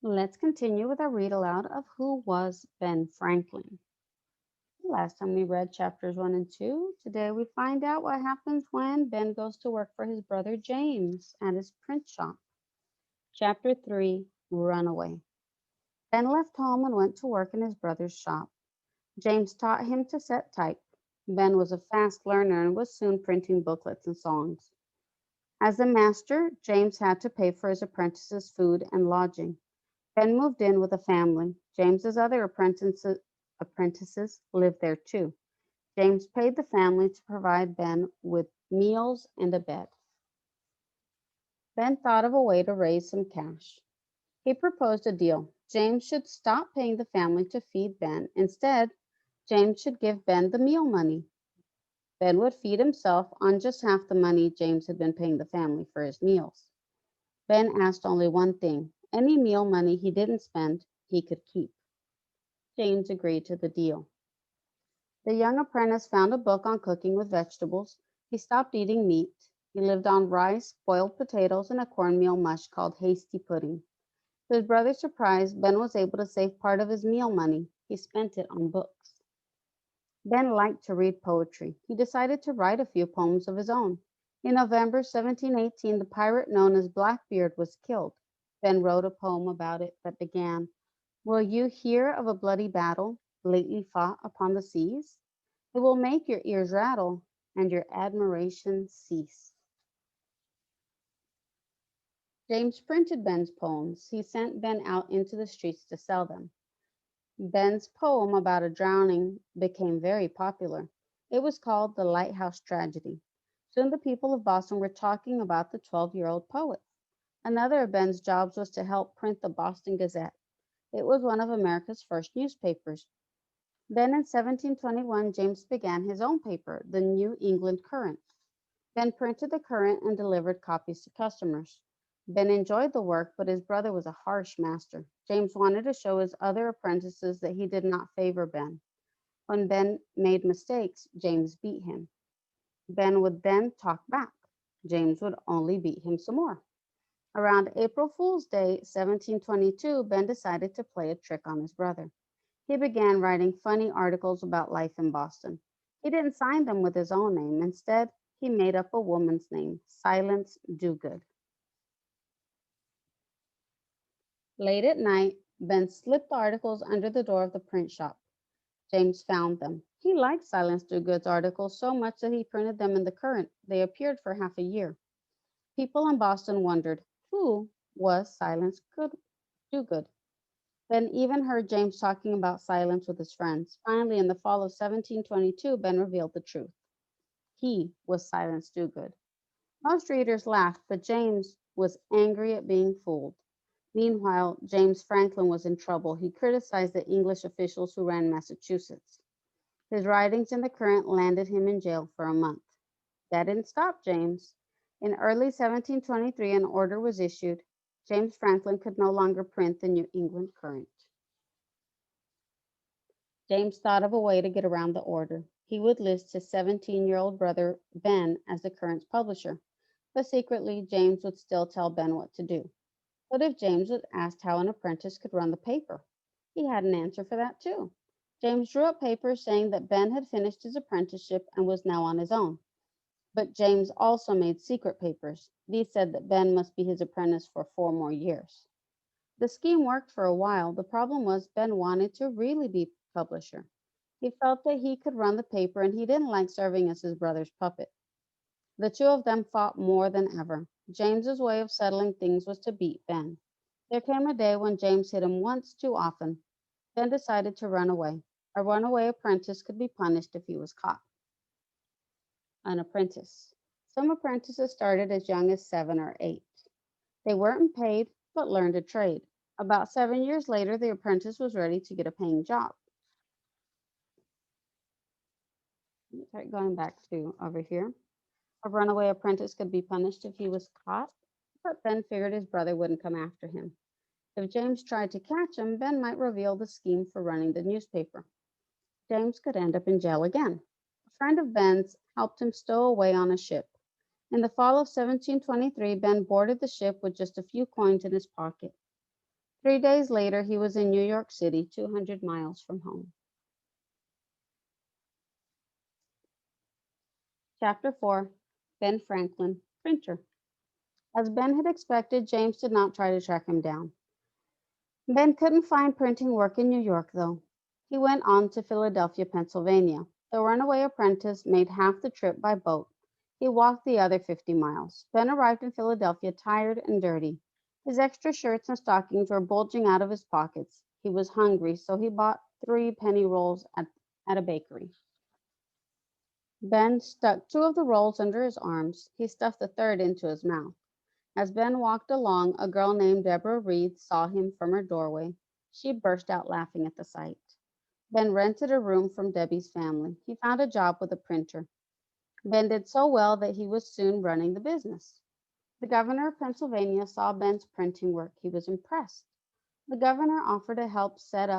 Let's continue with our read aloud of Who Was Ben Franklin. Last time we read chapters 1 and 2. Today we find out what happens when Ben goes to work for his brother James at his print shop. Chapter 3, Runaway. Ben left home and went to work in his brother's shop. James taught him to set type. Ben was a fast learner and was soon printing booklets and songs. As the master, James had to pay for his apprentices' food and lodging. Ben moved in with a family. James's other apprentices lived there too. James paid the family to provide Ben with meals and a bed. Ben thought of a way to raise some cash. He proposed a deal. James should stop paying the family to feed Ben. Instead, James should give Ben the meal money. Ben would feed himself on just half the money James had been paying the family for his meals. Ben asked only one thing. Any meal money he didn't spend, he could keep. James agreed to the deal. The young apprentice found a book on cooking with vegetables. He stopped eating meat. He lived on rice, boiled potatoes, and a cornmeal mush called hasty pudding. To his brother's surprise, Ben was able to save part of his meal money. He spent it on books. Ben liked to read poetry. He decided to write a few poems of his own. In November 1718, the pirate known as Blackbeard was killed. Ben wrote a poem about it that began, "Will you hear of a bloody battle lately fought upon the seas? It will make your ears rattle and your admiration cease." James printed Ben's poems. He sent Ben out into the streets to sell them. Ben's poem about a drowning became very popular. It was called The Lighthouse Tragedy. Soon the people of Boston were talking about the 12-year-old poet. Another of Ben's jobs was to help print the Boston Gazette. It was one of America's first newspapers. Then in 1721, James began his own paper, the New England Courant. Ben printed the Courant and delivered copies to customers. Ben enjoyed the work, but his brother was a harsh master. James wanted to show his other apprentices that he did not favor Ben. When Ben made mistakes, James beat him. Ben would then talk back. James would only beat him some more. Around April Fool's Day, 1722, Ben decided to play a trick on his brother. He began writing funny articles about life in Boston. He didn't sign them with his own name. Instead, he made up a woman's name, Silence Dogood. Late at night, Ben slipped the articles under the door of the print shop. James found them. He liked Silence Dogood's articles so much that he printed them in the Courant. They appeared for half a year. People in Boston wondered, who was Dogood? Ben even heard James talking about silence with his friends. Finally, in the fall of 1722, Ben revealed the truth. He was Silence Dogood. Most readers laughed, but James was angry at being fooled. Meanwhile, James Franklin was in trouble. He criticized the English officials who ran Massachusetts. His writings in the Courant landed him in jail for a month. That didn't stop James. In early 1723, an order was issued. James Franklin could no longer print the New England Courant. James thought of a way to get around the order. He would list his 17-year-old brother Ben as the Courant's publisher, but secretly James would still tell Ben what to do. What if James was asked how an apprentice could run the paper? He had an answer for that too. James drew up papers saying that Ben had finished his apprenticeship and was now on his own. But James also made secret papers. These said that Ben must be his apprentice for 4 more years. The scheme worked for a while. The problem was Ben wanted to really be publisher. He felt that he could run the paper and he didn't like serving as his brother's puppet. The two of them fought more than ever. James's way of settling things was to beat Ben. There came a day when James hit him once too often. Ben decided to run away. A runaway apprentice could be punished if he was caught. An apprentice. Some apprentices started as young as 7 or 8. They weren't paid, but learned a trade. About 7 years later, the apprentice was ready to get a paying job. Going back to over here. A runaway apprentice could be punished if he was caught, but Ben figured his brother wouldn't come after him. If James tried to catch him, Ben might reveal the scheme for running the newspaper. James could end up in jail again. A friend of Ben's helped him stow away on a ship. In the fall of 1723, Ben boarded the ship with just a few coins in his pocket. 3 days later, he was in New York City, 200 miles from home. Chapter 4. Ben Franklin, Printer. As Ben had expected, James did not try to track him down. Ben couldn't find printing work in New York, though. He went on to Philadelphia, Pennsylvania. The runaway apprentice made half the trip by boat. He walked the other 50 miles. Ben arrived in Philadelphia tired and dirty. His extra shirts and stockings were bulging out of his pockets. He was hungry, so he bought 3 penny rolls at a bakery. Ben stuck 2 of the rolls under his arms. He stuffed the third into his mouth. As Ben walked along, a girl named Deborah Reed saw him from her doorway. She burst out laughing at the sight. Ben rented a room from Debbie's family. He found a job with a printer. Ben did so well that he was soon running the business. The governor of Pennsylvania saw Ben's printing work. He was impressed. The governor offered to help set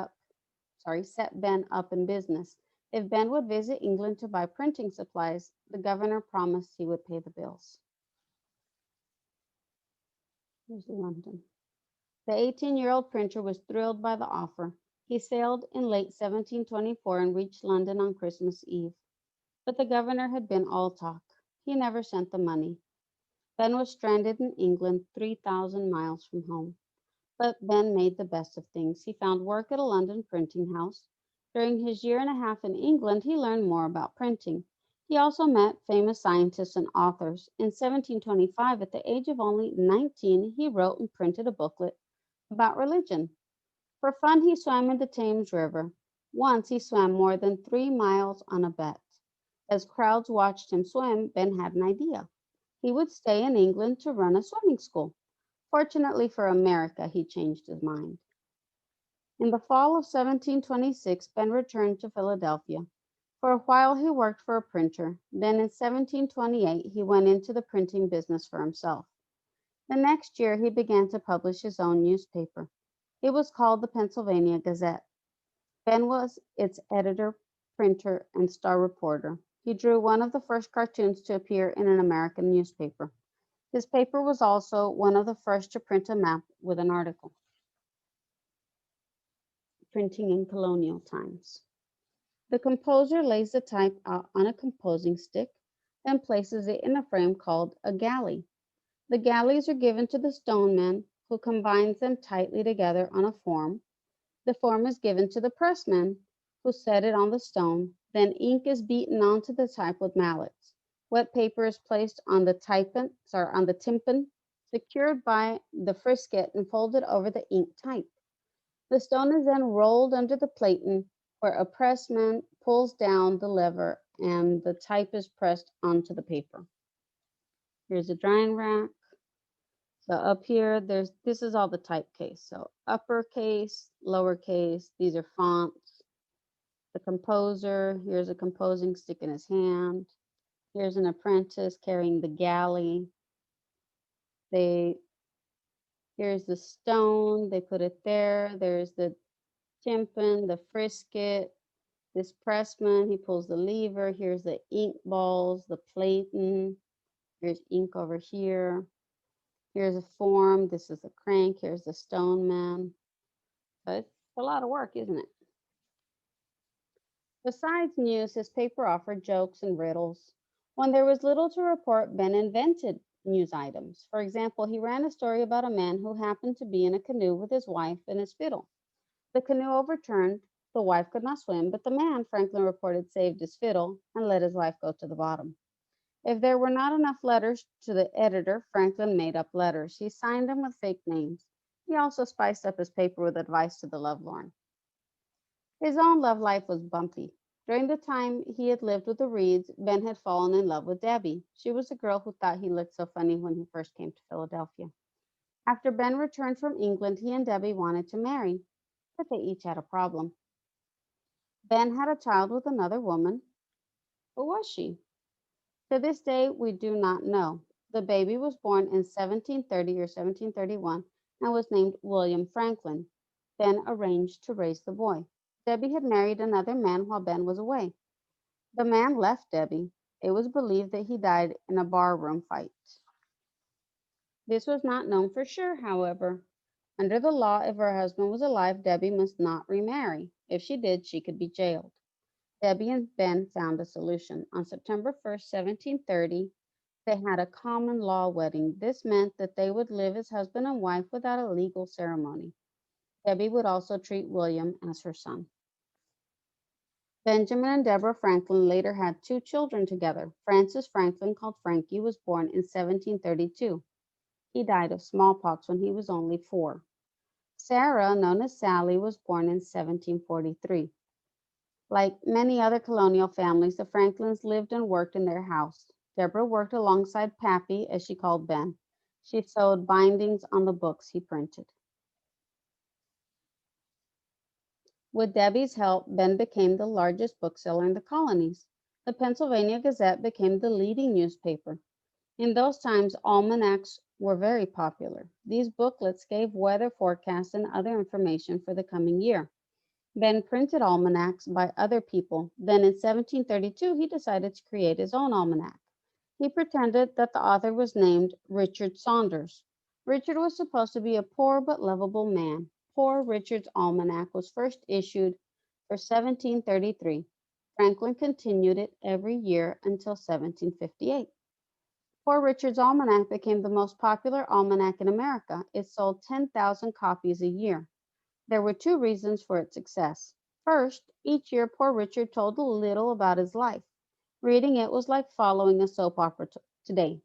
Ben up in business. If Ben would visit England to buy printing supplies, the governor promised he would pay the bills. Here's London. The 18-year-old printer was thrilled by the offer. He sailed in late 1724 and reached London on Christmas Eve. But the governor had been all talk. He never sent the money. Ben was stranded in England, 3,000 miles from home. But Ben made the best of things. He found work at a London printing house. During his year and a half in England, he learned more about printing. He also met famous scientists and authors. In 1725, at the age of only 19, he wrote and printed a booklet about religion. For fun, he swam in the Thames River. Once he swam more than 3 miles on a bet. As crowds watched him swim, Ben had an idea. He would stay in England to run a swimming school. Fortunately for America, he changed his mind. In the fall of 1726, Ben returned to Philadelphia. For a while, he worked for a printer. Then in 1728, he went into the printing business for himself. The next year, he began to publish his own newspaper. It was called the Pennsylvania Gazette. Ben was its editor, printer, and star reporter. He drew one of the first cartoons to appear in an American newspaper. His paper was also one of the first to print a map with an article. Printing in colonial times. The composer lays the type out on a composing stick, then places it in a frame called a galley. The galleys are given to the stoneman, who combines them tightly together on a form. The form is given to the pressman, who set it on the stone. Then ink is beaten onto the type with mallets. Wet paper is placed on the timpan, secured by the frisket and folded over the ink type. The stone is then rolled under the platen, where a pressman pulls down the lever and the type is pressed onto the paper. Here's a drying rack. So up here, this is all the typecase. So uppercase, lowercase, these are fonts. The composer, here's a composing stick in his hand. Here's an apprentice carrying the galley. Here's the stone, they put it there. There's the timpan, the frisket, this pressman, he pulls the lever. Here's the ink balls, the platen. Here's ink over here. Here's a form. This is the crank. Here's the stone man. But it's a lot of work, isn't it? Besides news, his paper offered jokes and riddles. When there was little to report, Ben invented news items. For example, he ran a story about a man who happened to be in a canoe with his wife and his fiddle. The canoe overturned. The wife could not swim, but the man, Franklin reported, saved his fiddle and let his wife go to the bottom. If there were not enough letters to the editor, Franklin made up letters. He signed them with fake names. He also spiced up his paper with advice to the lovelorn. His own love life was bumpy. During the time he had lived with the Reeds, Ben had fallen in love with Debbie. She was a girl who thought he looked so funny when he first came to Philadelphia. After Ben returned from England, he and Debbie wanted to marry, but they each had a problem. Ben had a child with another woman. Who was she? To this day, we do not know. The baby was born in 1730 or 1731 and was named William Franklin. Ben arranged to raise the boy. Debbie had married another man while Ben was away. The man left Debbie. It was believed that he died in a barroom fight. This was not known for sure, however. Under the law, if her husband was alive, Debbie must not remarry. If she did, she could be jailed. Debbie and Ben found a solution. On September 1st, 1730, they had a common law wedding. This meant that they would live as husband and wife without a legal ceremony. Debbie would also treat William as her son. Benjamin and Deborah Franklin later had two children together. Francis Franklin, called Frankie, was born in 1732. He died of smallpox when he was only 4. Sarah, known as Sally, was born in 1743. Like many other colonial families, the Franklins lived and worked in their house. Deborah worked alongside Pappy, as she called Ben. She sewed bindings on the books he printed. With Debbie's help, Ben became the largest bookseller in the colonies. The Pennsylvania Gazette became the leading newspaper. In those times, almanacs were very popular. These booklets gave weather forecasts and other information for the coming year. Ben printed almanacs by other people. Then in 1732, he decided to create his own almanac. He pretended that the author was named Richard Saunders. Richard was supposed to be a poor but lovable man. Poor Richard's Almanac was first issued for 1733. Franklin continued it every year until 1758. Poor Richard's Almanac became the most popular almanac in America. It sold 10,000 copies a year. There were two reasons for its success. First, each year Poor Richard told a little about his life. Reading it was like following a soap opera today.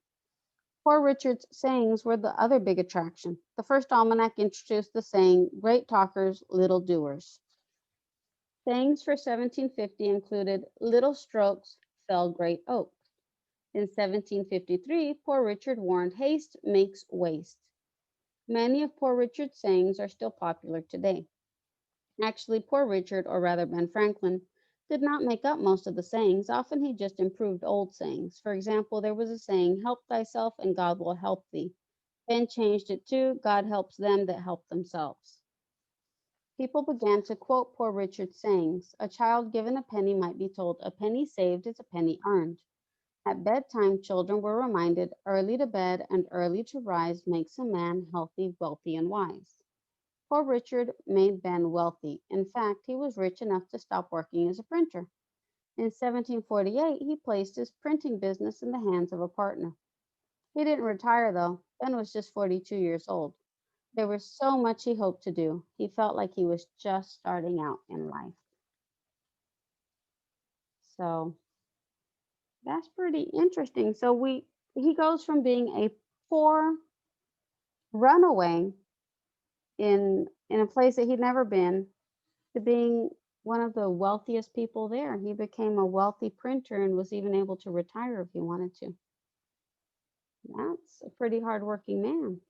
Poor Richard's sayings were the other big attraction. The first almanac introduced the saying, "Great talkers, little doers." Sayings for 1750 included, "Little strokes fell great oaks." In 1753, Poor Richard warned, "Haste makes waste." Many of Poor Richard's sayings are still popular today. Actually, Poor Richard, or rather Ben Franklin, did not make up most of the sayings. Often he just improved old sayings. For example, there was a saying, "Help thyself and God will help thee." Ben changed it to, "God helps them that help themselves." People began to quote Poor Richard's sayings. A child given a penny might be told, "A penny saved is a penny earned." At bedtime, children were reminded, "Early to bed and early to rise makes a man healthy, wealthy, and wise." Poor Richard made Ben wealthy. In fact, he was rich enough to stop working as a printer. In 1748, he placed his printing business in the hands of a partner. He didn't retire, though. Ben was just 42 years old. There was so much he hoped to do. He felt like he was just starting out in life. So that's pretty interesting. So he goes from being a poor runaway in a place that he'd never been to being one of the wealthiest people there. He became a wealthy printer and was even able to retire if he wanted to. That's a pretty hardworking man.